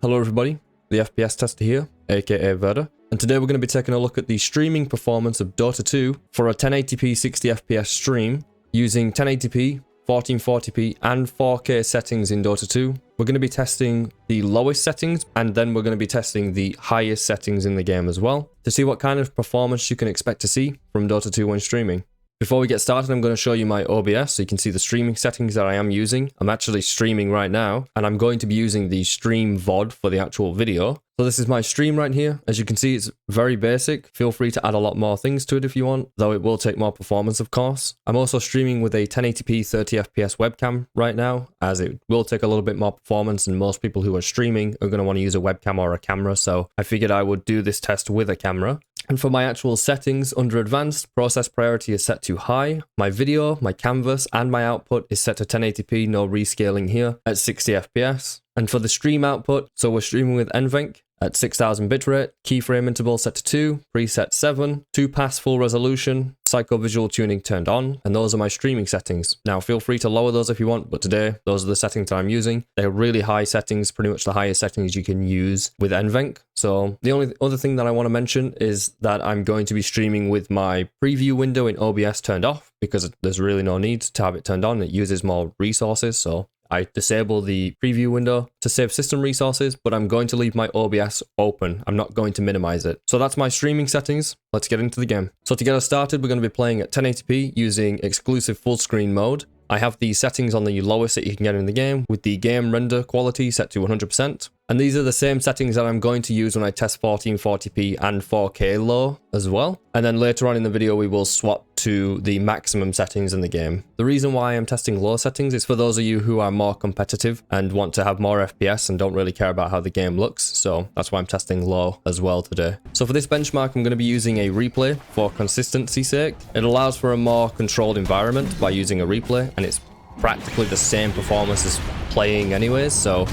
Hello everybody, the FPS tester here, aka Verda, and today we're going to be taking a look at the streaming performance of Dota 2 for a 1080p 60fps stream using 1080p, 1440p and 4K settings in Dota 2. We're going to be testing the lowest settings and then we're going to be testing the highest settings in the game as well to see what kind of performance you can expect to see from Dota 2 when streaming. Before we get started, I'm going to show you my OBS so you can see the streaming settings that I am using. I'm actually streaming right now, and I'm going to be using the stream VOD for the actual video. So this is my stream right here. As you can see, it's very basic. Feel free to add a lot more things to it if you want, though it will take more performance, of course. I'm also streaming with a 1080p 30fps webcam right now, as it will take a little bit more performance, and most people who are streaming are going to want to use a webcam or a camera, so I figured I would do this test with a camera. And for my actual settings under advanced, process priority is set to high. My video, my canvas, and my output is set to 1080p, no rescaling here, at 60 FPS. And for the stream output, so we're streaming with NVenc at 6000 bitrate, keyframe interval set to 2, preset 7, 2-pass full resolution, psycho-visual tuning turned on, and those are my streaming settings. Now feel free to lower those if you want, but today those are the settings that I'm using. They're really high settings, pretty much the highest settings you can use with NVenc. So the only other thing that I want to mention is that I'm going to be streaming with my preview window in OBS turned off because there's really no need to have it turned on. It uses more resources, so I disable the preview window to save system resources, but I'm going to leave my OBS open. I'm not going to minimize it. So that's my streaming settings. Let's get into the game. So to get us started, we're going to be playing at 1080p using exclusive full screen mode. I have the settings on the lowest that you can get in the game with the game render quality set to 100%. And these are the same settings that I'm going to use when I test 1440p and 4K low as well. And then later on in the video, we will swap to the maximum settings in the game. The reason why I'm testing low settings is for those of you who are more competitive and want to have more FPS and don't really care about how the game looks. So that's why I'm testing low as well today. So for this benchmark, I'm going to be using a replay for consistency's sake. It allows for a more controlled environment by using a replay, and it's practically the same performance as playing anyways, so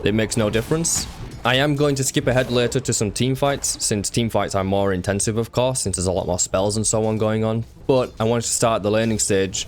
it makes no difference. I am going to skip ahead later to some team fights, since team fights are more intensive, of course, since there's a lot more spells and so on going on. But I wanted to start the laning stage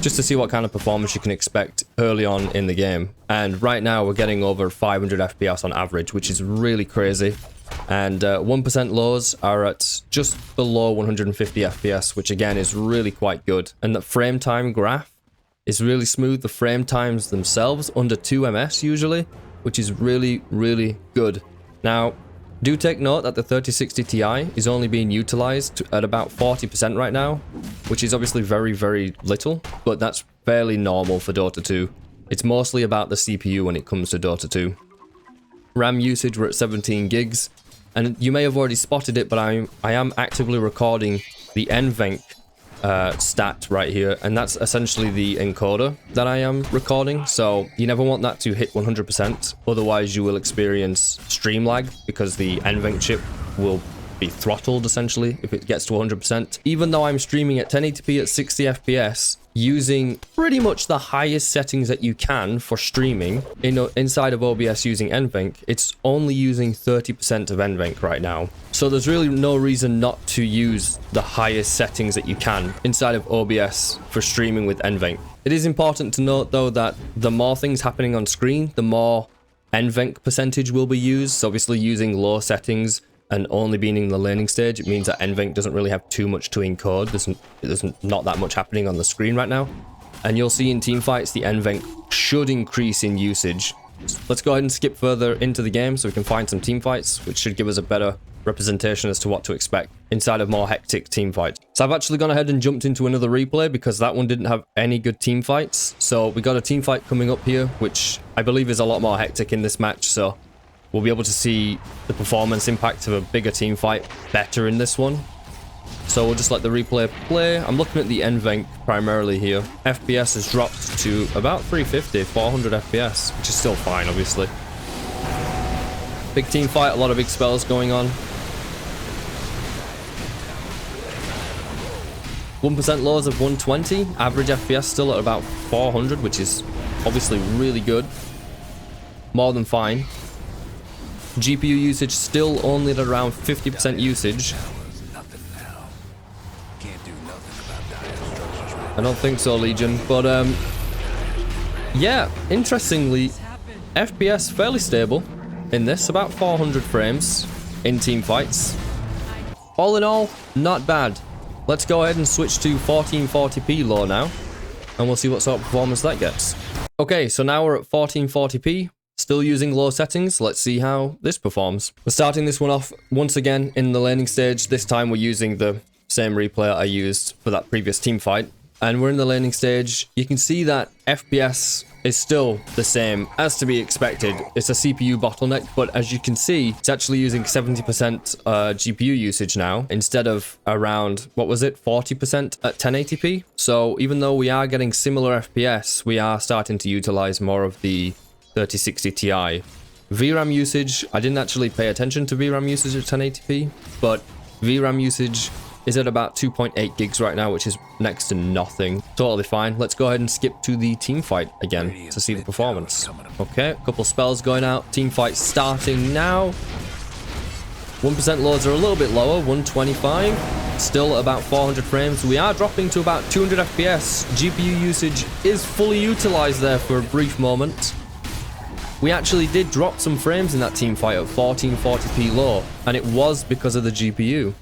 just to see what kind of performance you can expect early on in the game. And right now we're getting over 500 FPS on average, which is really crazy. And 1% lows are at just below 150 FPS, which again is really quite good. And the frame time graph is really smooth. The frame times themselves under 2 ms usually, which is really, really good. Now, do take note that the 3060 Ti is only being utilized at about 40% right now, which is obviously very, very little, but that's fairly normal for Dota 2. It's mostly about the CPU when it comes to Dota 2. RAM usage, we're at 17 gigs, and you may have already spotted it, but I am actively recording the NVenc stat right here, and that's essentially the encoder that I am recording. So you never want that to hit 100%, otherwise you will experience stream lag because the NVenc chip will be throttled essentially if it gets to 100%. Even though I'm streaming at 1080p at 60 FPS using pretty much the highest settings that you can for streaming inside of OBS using NVenc, it's only using 30% of NVenc right now. So there's really no reason not to use the highest settings that you can inside of OBS for streaming with NVenc. It is important to note though that the more things happening on screen, the more NVenc percentage will be used. So obviously using low settings and only being in the laning stage, it means that NVenc doesn't really have too much to encode. There's not that much happening on the screen right now. And you'll see in team fights, the NVenc should increase in usage. Let's go ahead and skip further into the game so we can find some team fights, which should give us a better representation as to what to expect inside of more hectic team fights. So I've actually gone ahead and jumped into another replay because that one didn't have any good team fights. So we got a team fight coming up here, which I believe is a lot more hectic in this match. So we'll be able to see the performance impact of a bigger team fight better in this one. So we'll just let the replay play. I'm looking at the NVenc primarily here. FPS has dropped to about 350, 400 FPS, which is still fine, obviously. Big team fight, a lot of big spells going on. 1% lows of 120. Average FPS still at about 400, which is obviously really good. More than fine. GPU usage still only at around 50% usage. I don't think so, Legion, but yeah, interestingly, FPS fairly stable. in this, about 400 frames in team fights. All in all, not bad. Let's go ahead and switch to 1440p low now, and we'll see what sort of performance that gets. Okay, so now we're at 1440p, still using low settings. Let's see how this performs. We're starting this one off once again in the laning stage. This time we're using the same replay I used for that previous team fight. And we're in the laning stage. You can see that FPS is still the same as to be expected. It's a CPU bottleneck, but as you can see, it's actually using 70% GPU usage now instead of around, what was it, 40% at 1080p. So even though we are getting similar FPS, we are starting to utilize more of the 3060 Ti. VRAM usage, I didn't actually pay attention to VRAM usage at 1080p, but VRAM usage is at about 2.8 gigs right now, which is next to nothing. Totally fine. Let's go ahead and skip to the team fight again to see the performance. Okay, a couple spells going out. Team fight starting now. 1% loads are a little bit lower, 125. Still about 400 frames. We are dropping to about 200 FPS. GPU usage is fully utilized there for a brief moment. We actually did drop some frames in that team fight at 1440p low, and it was because of the GPU.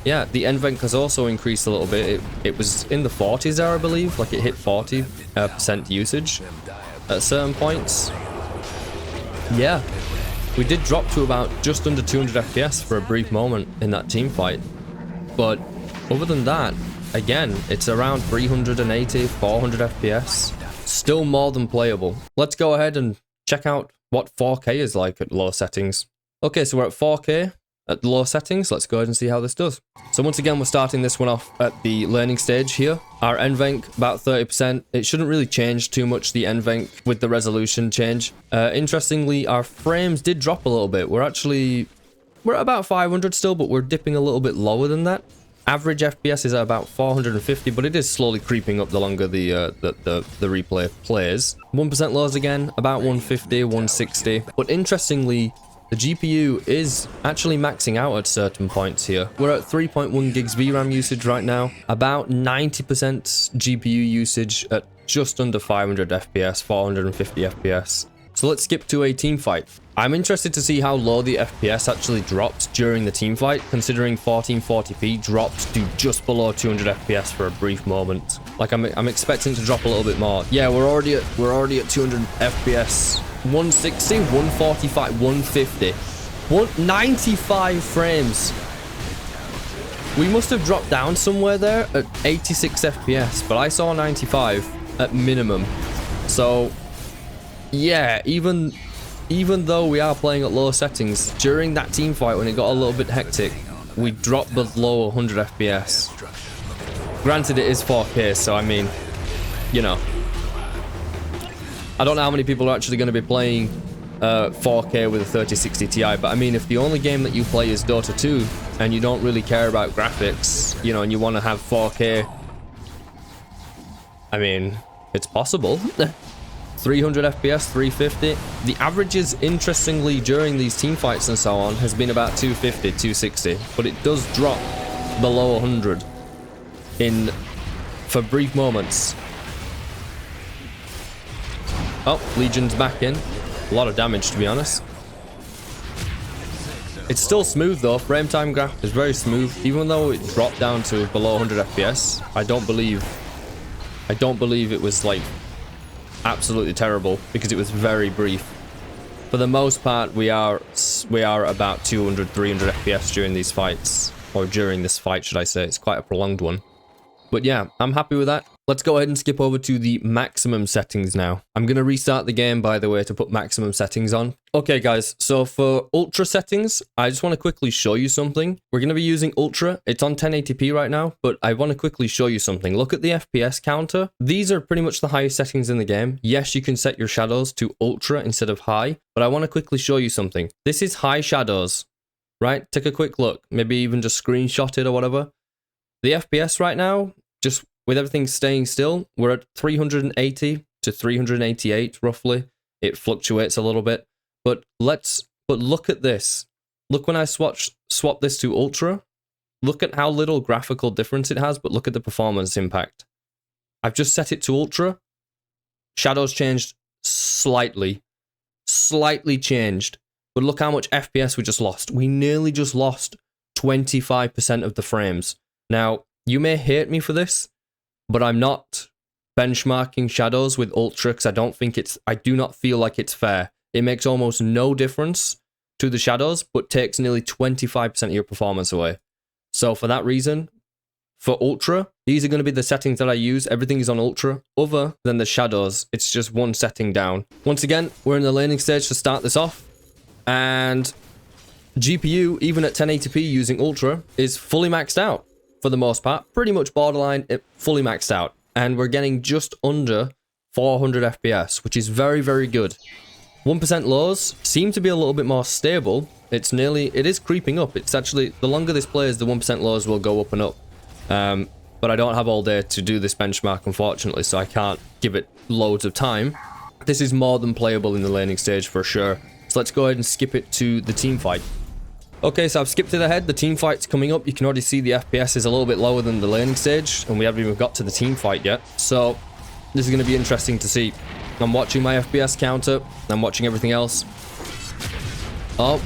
Yeah, the NVenc has also increased a little bit. It was in the 40s there, I believe. Like, it hit 40% usage at certain points. Yeah, we did drop to about just under 200 FPS for a brief moment in that team fight. But other than that, again, it's around 380, 400 FPS. Still more than playable. Let's go ahead and check out what 4K is like at low settings. Okay, so we're at 4K. At low settings, let's go ahead and see how this does. So once again, we're starting this one off at the learning stage here. Our NVenc, about 30%. It shouldn't really change too much, the NVenc, with the resolution change. Interestingly, our frames did drop a little bit. We're at about 500 still, but we're dipping a little bit lower than that. Average FPS is at about 450, but it is slowly creeping up the longer the replay plays. 1% lows again, about 150, 160. But interestingly, the GPU is actually maxing out at certain points here. We're at 3.1 gigs VRAM usage right now, about 90% GPU usage at just under 500 FPS, 450 FPS. So let's skip to a team fight. I'm interested to see how low the FPS actually dropped during the team fight, considering 1440p dropped to just below 200 FPS for a brief moment. Like, I'm expecting to drop a little bit more. Yeah, we're already at 200 FPS. 160, 145, 150, 195 frames. We must have dropped down somewhere there at 86 FPS, but I saw 95 at minimum. So yeah, even though we are playing at low settings, during that team fight when it got a little bit hectic, we dropped below 100 FPS. Granted, it is 4K, so I mean, you know, I don't know how many people are actually going to be playing 4K with a 3060 Ti, but I mean, if the only game that you play is Dota 2 and you don't really care about graphics, you know, and you want to have 4K, I mean, it's possible. 300 FPS, 350. The averages, interestingly, during these team fights and so on, has been about 250, 260, but it does drop below 100 for brief moments. Oh, Legion's back in. A lot of damage, to be honest. It's still smooth though. Frame time graph is very smooth, even though it dropped down to below 100 FPS. I don't believe it was like absolutely terrible, because it was very brief. For the most part, we are about 200, 300 FPS during these fights, or during this fight, should I say. It's quite a prolonged one. But yeah, I'm happy with that. Let's go ahead and skip over to the maximum settings now. I'm going to restart the game, by the way, to put maximum settings on. Okay, guys, so for ultra settings, I just want to quickly show you something. We're going to be using ultra. It's on 1080p right now, but I want to quickly show you something. Look at the FPS counter. These are pretty much the highest settings in the game. Yes, you can set your shadows to ultra instead of high, but I want to quickly show you something. This is high shadows, right? Take a quick look, maybe even just screenshot it or whatever. The FPS right now, just with everything staying still, we're at 380 to 388 roughly. It fluctuates a little bit, but look at this. Look when I swap this to ultra. Look at how little graphical difference it has, but look at the performance impact. I've just set it to ultra. Shadows changed slightly changed. but look how much FPS we just lost. We nearly just lost 25% of the frames. Now, you may hate me for this, but I'm not benchmarking shadows with Ultra because I do not feel like it's fair. It makes almost no difference to the shadows, but takes nearly 25% of your performance away. So for that reason, for Ultra, these are going to be the settings that I use. Everything is on Ultra. Other than the shadows, it's just one setting down. Once again, we're in the learning stage to start this off. And GPU, even at 1080p using Ultra, is fully maxed out for the most part. Pretty much borderline, fully maxed out. And we're getting just under 400 FPS, which is very, very good. 1% lows seem to be a little bit more stable. It is creeping up. It's actually, the longer this plays, the 1% lows will go up and up. But I don't have all day to do this benchmark, unfortunately, so I can't give it loads of time. This is more than playable in the laning stage for sure. So let's go ahead and skip it to the team fight. Okay, so I've skipped it ahead. The team fight's coming up. You can already see the FPS is a little bit lower than the laning stage, and we haven't even got to the team fight yet. So this is going to be interesting to see. I'm watching my FPS counter. I'm watching everything else. Oh,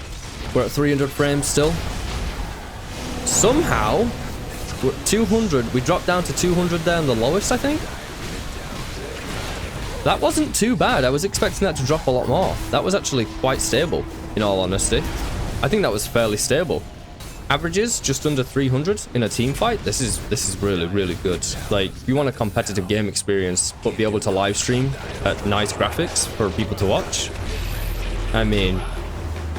we're at 300 frames still. Somehow, we're at 200. We dropped down to 200 there on the lowest, I think. That wasn't too bad. I was expecting that to drop a lot more. That was actually quite stable, in all honesty. I think that was fairly stable. Averages just under 300 in a team fight. This is really, really good. Like, if you want a competitive game experience, but be able to live stream at nice graphics for people to watch, I mean,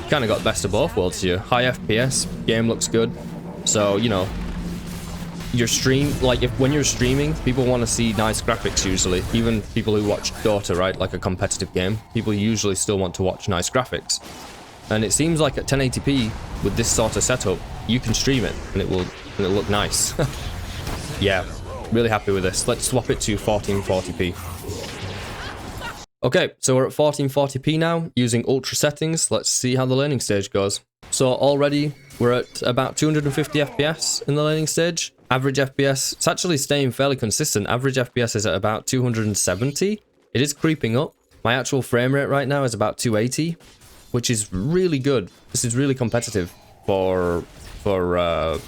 kind of got best of both worlds here. High FPS, game looks good. So, you know, your stream, like when you're streaming, people want to see nice graphics usually. Even people who watch Dota, right, like a competitive game, people usually still want to watch nice graphics. And it seems like at 1080p with this sort of setup, you can stream it and it'll look nice. Yeah, really happy with this. Let's swap it to 1440p. Okay, so we're at 1440p now using Ultra settings. Let's see how the learning stage goes. So already we're at about 250 FPS in the learning stage. Average FPS, it's actually staying fairly consistent. Average FPS is at about 270. It is creeping up. My actual frame rate right now is about 280, which is really good. This is really competitive for a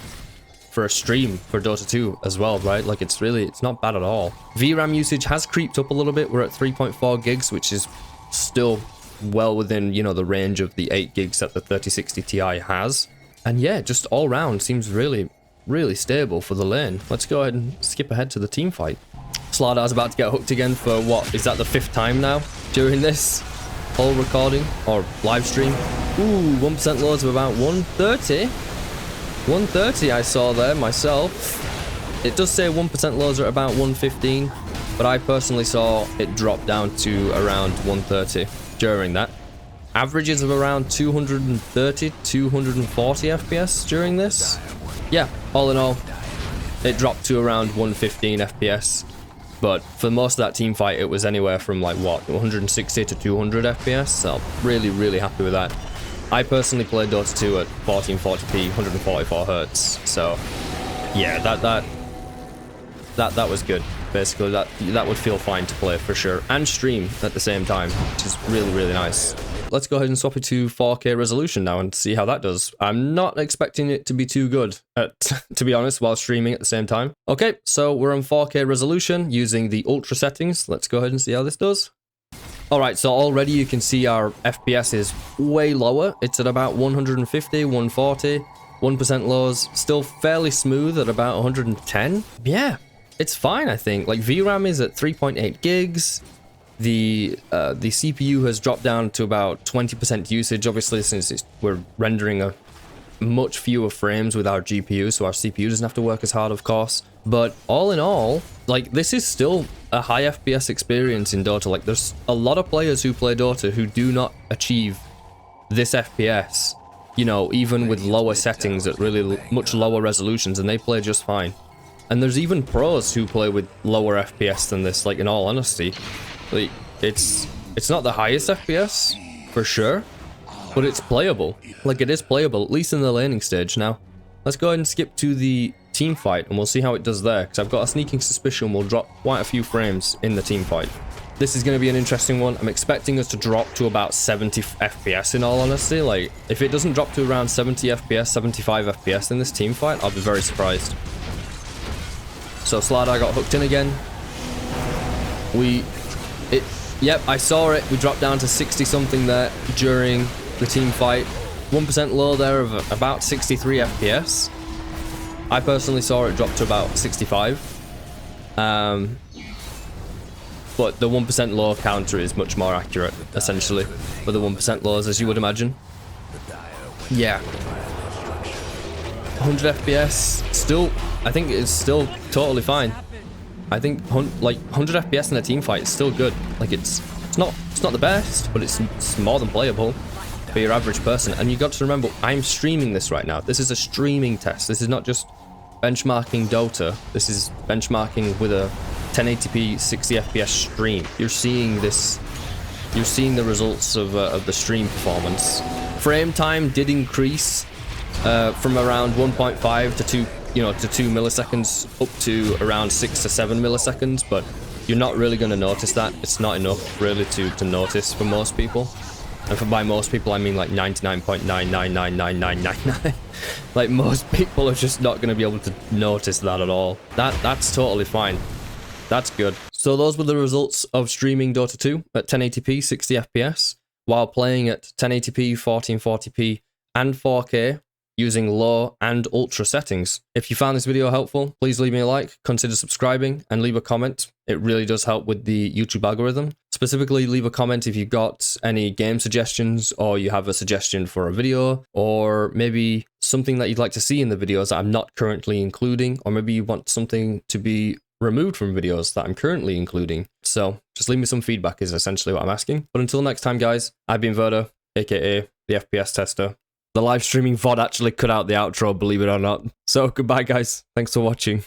stream for Dota 2 as well, right? Like it's not bad at all. VRAM usage has creeped up a little bit. We're at 3.4 gigs, which is still well within, you know, the range of the 8 gigs that the 3060 Ti has. And yeah, just all round seems really, really stable for the lane. Let's go ahead and skip ahead to the team fight. Sladar's about to get hooked again for what? Is that the 5th time now during this whole recording or live stream? Ooh, 1% lows of about 130. 130 I saw there myself. It does say 1% lows are about 115, but I personally saw it drop down to around 130 during that. Averages of around 230, 240 FPS during this. Yeah, all in all, it dropped to around 115 FPS. But for most of that team fight, it was anywhere from like what, 160 to 200 FPS. So really, really happy with that. I personally played Dota 2 at 1440p, 144 Hz. So yeah, that was good. Basically, that would feel fine to play for sure, and stream at the same time, which is really, really nice. Let's go ahead and swap it to 4K resolution now and see how that does. I'm not expecting it to be too good, to be honest, while streaming at the same time. Okay, so we're on 4K resolution using the Ultra settings. Let's go ahead and see how this does. Alright, so already you can see our FPS is way lower. It's at about 150, 140, 1% lows. Still fairly smooth at about 110. Yeah, it's fine, I think. Like, VRAM is at 3.8 gigs. The CPU has dropped down to about 20% usage, obviously, since we're rendering a much fewer frames with our GPU, so our CPU doesn't have to work as hard, of course. But all in all, like, this is still a high FPS experience in Dota. Like, there's a lot of players who play Dota who do not achieve this FPS, you know, even with lower settings at really much lower resolutions, and they play just fine. And there's even pros who play with lower FPS than this, like, in all honesty. Like, it's not the highest FPS, for sure, but it's playable. Like, it is playable, at least in the laning stage. Now, let's go ahead and skip to the team fight, and we'll see how it does there, because I've got a sneaking suspicion we'll drop quite a few frames in the team fight. This is going to be an interesting one. I'm expecting us to drop to about 70 FPS in all honesty. Like, if it doesn't drop to around 70 FPS, 75 FPS in this team fight, I'll be very surprised. So Slardar got hooked in again. Yep, I saw it. We dropped down to 60 something there during the team fight. 1% low there of about 63 FPS. I personally saw it drop to about 65. But the 1% low counter is much more accurate, essentially, for the 1% lows, as you would imagine. Yeah. 100 FPS, still, I think it's still totally fine. I think, like, 100 FPS in a team fight is still good. Like, it's not the best, but it's more than playable for your average person. And you got to remember, I'm streaming this right now. This is a streaming test. This is not just benchmarking Dota. This is benchmarking with a 1080p 60 FPS stream. You're seeing this. You're seeing the results of the stream performance. Frame time did increase from around 1.5 to 2, to 2 milliseconds up to around 6 to 7 milliseconds. But you're not really going to notice that. It's not enough really to notice for most people. And by most people, I mean like 99.9999999. Like, most people are just not going to be able to notice that at all. That's totally fine. That's good. So those were the results of streaming Dota 2 at 1080p 60 FPS while playing at 1080p 1440p and 4K using low and ultra settings. If you found this video helpful, please leave me a like, consider subscribing, and leave a comment. It really does help with the YouTube algorithm. Specifically, leave a comment if you've got any game suggestions, or you have a suggestion for a video, or maybe something that you'd like to see in the videos that I'm not currently including, or maybe you want something to be removed from videos that I'm currently including. So just leave me some feedback is essentially what I'm asking. But until next time, guys, I've been Verda, aka the FPS tester. The live streaming VOD actually cut out the outro, believe it or not. So goodbye, guys. Thanks for watching.